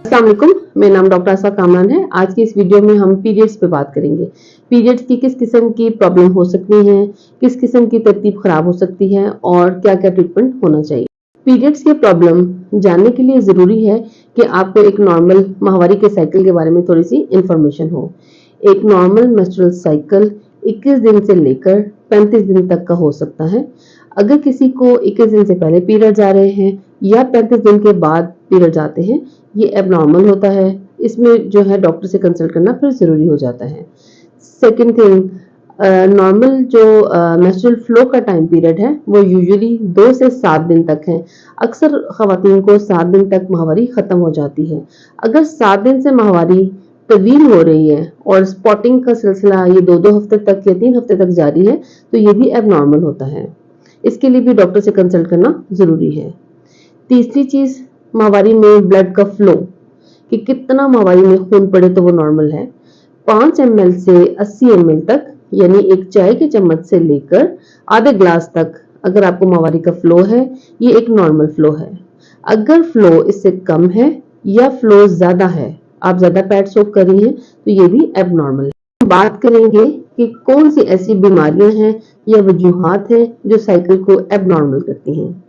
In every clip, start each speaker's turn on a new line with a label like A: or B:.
A: अस्सलाम वालेकुम, मेरा नाम डॉक्टर आसा कामरान है। आज की इस वीडियो में हम पीरियड्स पे बात करेंगे। पीरियड्स की किस किस्म की प्रॉब्लम हो सकती हैं, किस किस्म की तरतीब खराब हो सकती है और क्या क्या ट्रीटमेंट होना चाहिए। पीरियड्स की प्रॉब्लम जानने के लिए जरूरी है कि आपको एक नॉर्मल माहवारी के साइकिल के बारे में थोड़ी सी इंफॉर्मेशन हो। एक नॉर्मल मेंस्ट्रुअल साइकिल 21 दिन से लेकर 35 दिन तक का हो सकता है। अगर किसी को 21 दिन से पहले पीरियड्स आ रहे हैं या 35 दिन के बाद पीरियड्स आते हैं, ये एबनॉर्मल होता है। इसमें जो है डॉक्टर से कंसल्ट करना फिर जरूरी हो जाता है। सेकंड थिंग, नॉर्मल जो मेंस्ट्रुअल फ्लो का टाइम पीरियड है वो यूजुअली 2 से 7 दिन तक है। अक्सर खवातीन को 7 दिन तक माहवारी खत्म हो जाती है। अगर 7 दिन से माहवारी तवील हो रही है और स्पॉटिंग का सिलसिला ये 2-2 हफ्ते तक या 3 हफ्ते तक जारी है, तो ये भी एबनॉर्मल होता है। इसके लिए भी डॉक्टर से कंसल्ट करना जरूरी है। तीसरी चीज, माहवारी में ब्लड का फ्लो, कि कितना माहवारी में खून पड़े तो वो नॉर्मल है। 5 ml से 80 ml तक, यानी एक चाय के चम्मच से लेकर आधे ग्लास तक अगर आपको माहवारी का फ्लो है, ये एक नॉर्मल फ्लो है। अगर फ्लो इससे कम है या फ्लो ज्यादा है, आप ज्यादा पैड सोक कर रही हैं, तो ये भी एबनॉर्मल है। बात करेंगे कि कौन सी ऐसी बीमारियां हैं या वजूहात हैं जो साइकिल को एबनॉर्मल करती हैं।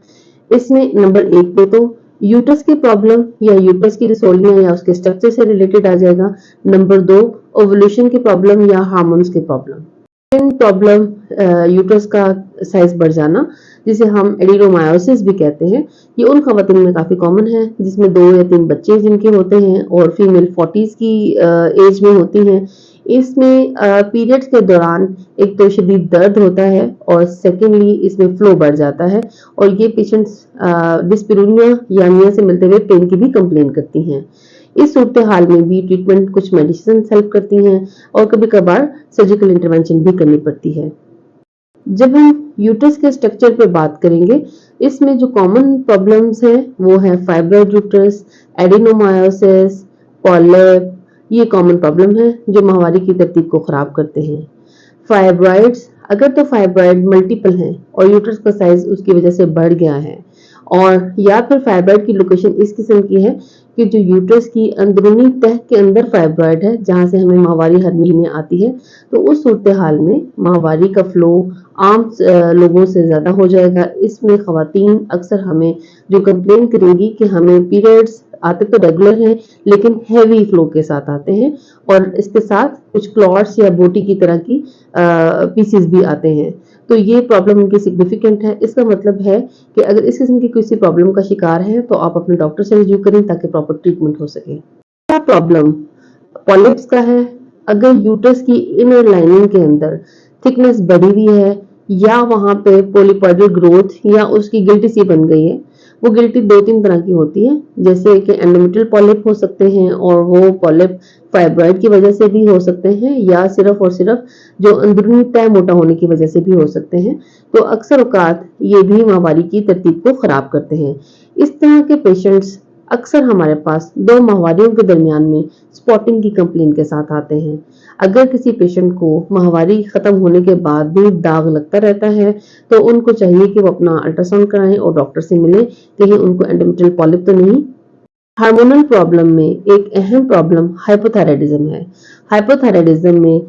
A: इसमें नंबर 1 पे तो यूट्रस की प्रॉब्लम या यूट्रस की रिसोलियां या उसके स्ट्रक्चर से रिलेटेड आ जाएगा। नंबर 2 ओवुलेशन की प्रॉब्लम या हार्मोन्स की प्रॉब्लम। प्रॉब्लम यूट्रस का साइज बढ़ जाना, जिसे हम एडिनोमायोसिस भी कहते हैं। ये उन खवातीन में काफी कॉमन है जिसमें 2 या 3 बच्चे जिनके होते हैं और फीमेल 40s की एज में होती हैं। इसमें पीरियड्स के दौरान एक तो शदीद दर्द होता है और सेकेंडली इसमें फ्लो बढ़ जाता है और ये पेशेंट्स डिस्पैरिनिया या मिया से मिलते हुए पेन की भी कंप्लेन करती हैं। इस सूरत हाल में भी ट्रीटमेंट कुछ मेडिसिन हेल्प करती हैं और कभी कभार सर्जिकल इंटरवेंशन भी करनी पड़ती है। जब हम यूट्रस के स्ट्रक्चर पे बात करेंगे, इसमें जो कॉमन प्रॉब्लम्स हैं वो है फाइब्रॉइड यूट्रस, एडिनोमायोसिस, पॉलिप। ये कॉमन प्रॉब्लम है जो माहवारी की तरतीब को खराब करते हैं। फाइब्रॉइड्स, अगर तो फाइब्रॉइड मल्टीपल हैं और यूट्रस का साइज उसकी वजह से बढ़ गया है, और या फिर फाइब्रॉइड की लोकेशन इस किस्म की है कि जो यूट्रस की अंदरूनी तह के अंदर फाइब्रॉइड है जहां से हमें माहवारी हर महीने आती है, तो उस सूरत हाल में माहवारी का फ्लो आम लोगों से ज्यादा हो जाएगा। इसमें खवातीन अक्सर हमें जो कंप्लेन करेंगी कि हमें पीरियड्स आते तो रेगुलर हैं लेकिन हैवी फ्लो के साथ आते हैं और इसके साथ कुछ क्लॉट्स या बोटी की तरह की पीसेस भी आते हैं। तो ये प्रॉब्लम उनकी सिग्निफिकेंट है। इसका मतलब है कि अगर इस किस्म की किसी प्रॉब्लम का शिकार है तो आप अपने डॉक्टर से रिव्यू करें ताकि प्रॉपर ट्रीटमेंट हो सके। क्या प्रॉब्लम पॉलिप्स का है? अगर यूट्रस की इनर लाइनिंग के अंदर थिकनेस बढ़ी हुई है या वहां पे पोलिपॉइडल ग्रोथ या उसकी गिल्टी सी बन गई है। वो गिल्टी 2-3 तरह की होती है, जैसे कि एंडोमेट्रियल पॉलिप हो सकते हैं और वो पॉलिप फाइब्रॉइड की वजह से भी हो सकते हैं या सिर्फ और सिर्फ जो अंदरूनी तय मोटा होने की वजह से भी हो सकते हैं। तो अक्सर औकात ये भी माहवारी की तरतीब को खराब करते हैं। इस तरह के पेशेंट्स अक्सर हमारे पास 2 माहवारियों के दरमियान में स्पॉटिंग की कंप्लेन के साथ आते हैं। अगर किसी पेशेंट को माहवारी खत्म होने के बाद भी दाग लगता रहता है तो उनको चाहिए कि वो अपना अल्ट्रासाउंड कराएं और डॉक्टर से मिलें, कहीं उनको एंडोमेट्रियल पॉलिप तो नहीं। हार्मोनल प्रॉब्लम में एक अहम प्रॉब्लम हाइपोथायराइडिज्म है। हाइपोथायराइडिज्म में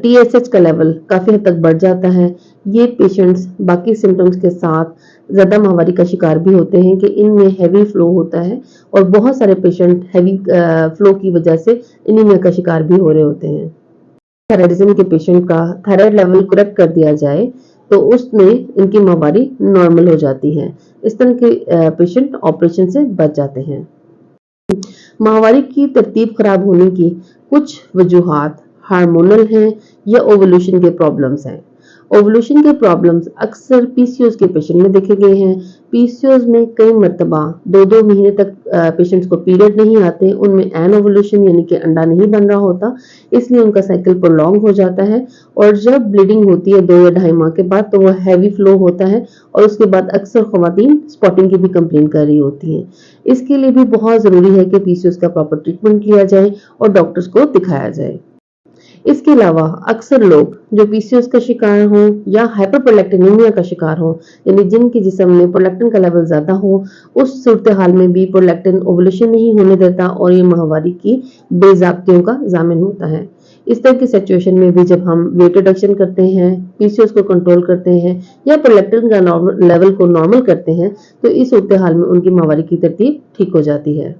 A: TSH का लेवल काफी हद तक बढ़ जाता है। ये पेशेंट्स बाकी सिम्टम्स के साथ ज्यादा माहवारी का शिकार भी होते हैं कि इनमें हैवी फ्लो होता है और बहुत सारे पेशेंट हैवी फ्लो की वजह से एनीमिया का शिकार भी हो रहे होते हैं। थायराइडिज्म के पेशेंट का थायराइड लेवल करेक्ट कर दिया जाए तो उसमें इनकी माहवारी नॉर्मल हो जाती है। इस तरह के पेशेंट ऑपरेशन से बच जाते हैं। माहवारी की तरतीब खराब होने की कुछ वजूहात हार्मोनल हैं या ओवुलेशन के प्रॉब्लम्स हैं। ओवुलेशन के प्रॉब्लम्स अक्सर पीसीओएस के पेशेंट में देखे गए हैं। पीसीओएस में कई मर्तबा 2-2 महीने तक पेशेंट्स को पीरियड नहीं आते, उनमें एनओवुलेशन यानी कि अंडा नहीं बन रहा होता, इसलिए उनका साइकिल प्रोलॉन्ग हो जाता है और जब ब्लीडिंग होती है 2 या 2.5 माह के बाद तो वो हैवी फ्लो होता है और उसके बाद अक्सर खवातीन स्पॉटिंग की भी कंप्लेन कर रही होती हैं। इसके लिए भी बहुत जरूरी है कि पीसीओएस का प्रॉपर ट्रीटमेंट लिया जाए और डॉक्टर्स को दिखाया जाए। इसके अलावा अक्सर लोग जो पीसीओएस का शिकार हों या हाइपरप्रोलैक्टिनेमिया का शिकार हों, यानी जिनके जिस्म में प्रोलैक्टिन का लेवल ज्यादा हो, उस सूरत हाल में भी प्रोलैक्टिन ओवुलेशन नहीं होने देता और ये माहवारी की बेज़ाब्तियों का जामिन होता है। इस तरह की सिचुएशन में भी जब हम वेट रिडक्शन करते हैं, पीसीओएस को कंट्रोल करते हैं या प्रोलैक्टिन का लेवल को नॉर्मल करते हैं, तो इस सूरत हाल में उनकी माहवारी की तरतीब ठीक हो जाती है।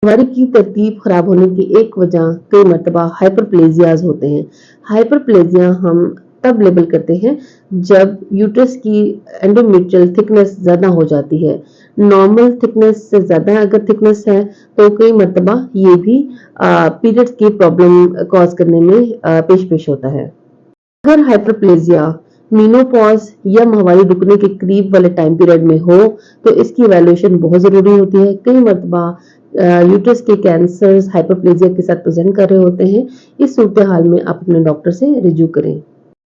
A: माहवारी की तरतीब खराब होने की एक वजह कई मरतबा हाइपरप्लेजियाज होते हैं। हाइपरप्लेजिया हम तब लेबल करते हैं जब यूट्रस की एंडोमेट्रियल थिकनेस ज्यादा हो जाती है। नॉर्मल थिकनेस से ज्यादा अगर थिकनेस है तो कई मरतबा ये भी पीरियड्स की प्रॉब्लम कॉज करने में पेश होता है। अगर हाइपरप्लेजिया मीनोपॉज या माहवारी रुकने के करीब वाले टाइम पीरियड में हो तो इसकी इवैल्यूएशन बहुत जरूरी होती है। कई मरतबा यूट्रस के कैंसर्स हाइपरप्लेजिया के साथ प्रेजेंट कर रहे होते हैं। इस सूरत हाल में आप अपने डॉक्टर से रिव्यू करें।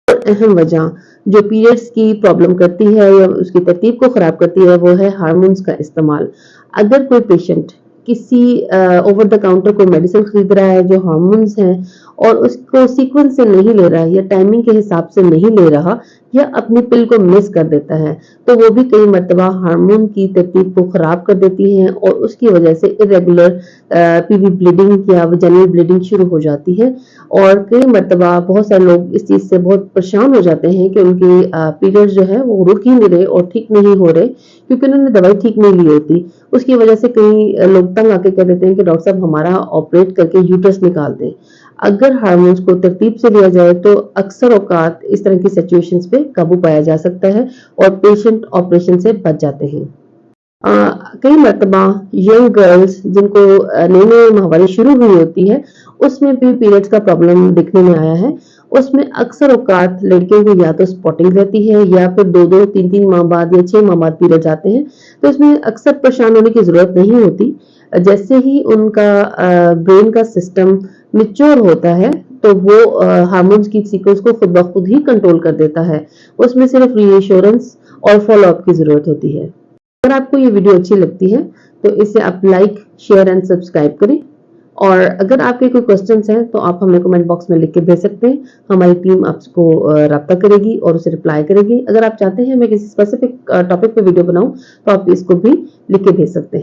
A: और अहम वजह जो पीरियड्स की प्रॉब्लम करती है या उसकी तरतीब को खराब करती है वो है हार्मोन्स का इस्तेमाल। अगर कोई पेशेंट किसी ओवर द काउंटर कोई मेडिसिन खरीद रहा है जो हार्मोन्स हैं और उसको सीक्वेंस से नहीं ले रहा है या टाइमिंग के हिसाब से नहीं ले रहा या अपनी पिल को मिस कर देता है, तो वो भी कई मरतबा हार्मोन की तरतीब को खराब कर देती हैं और उसकी वजह से इरेगुलर पीवी ब्लीडिंग या वजाइनल ब्लीडिंग शुरू हो जाती है। और कई मरतबा बहुत सारे लोग इस चीज से बहुत परेशान हो जाते हैं कि उनकी पीरियड जो है वो रुक ही नहीं रहे और ठीक नहीं हो रहे क्योंकि उन्होंने दवाई ठीक नहीं ली होती। उसकी वजह से कई लोग तंग आके कह देते हैं कि डॉक्टर साहब हमारा ऑपरेट करके यूट्रस निकाल दें। अगर हार्मोन्स को तरतीब से लिया जाए तो अक्सर औकात इस तरह की सिचुएशंस पे काबू पाया जा सकता है और पेशेंट ऑपरेशन से बच जाते हैं। कई मरतबा यंग गर्ल्स जिनको नई नई माहवारी शुरू हुई होती है उसमें भी पीरियड्स का प्रॉब्लम दिखने में आया है। उसमें अक्सर औकात लड़कियों को या तो स्पॉटिंग रहती है या फिर 2-2, 3-3 माह बाद या 6 माह बाद पीरियड्स आते हैं, तो इसमें अक्सर परेशान होने की जरूरत नहीं होती। जैसे ही उनका ब्रेन का सिस्टम मैच्योर होता है तो वो हार्मोन्स की सीक्वेंस को खुद ब खुद ही कंट्रोल कर देता है। उसमें सिर्फ रीएश्योरेंस और फॉलो अप की जरूरत होती है। अगर आपको ये वीडियो अच्छी लगती है तो इसे आप लाइक, शेयर एंड सब्सक्राइब करें। और अगर आपके कोई क्वेश्चंस हैं तो आप हमें कमेंट बॉक्स में लिख के भेज सकते हैं। हमारी टीम आपको राब्ता करेगी और उसे रिप्लाई करेगी। अगर आप चाहते हैं मैं किसी स्पेसिफिक टॉपिक पे वीडियो बनाऊं तो आप इसको भी लिख के भेज सकते हैं।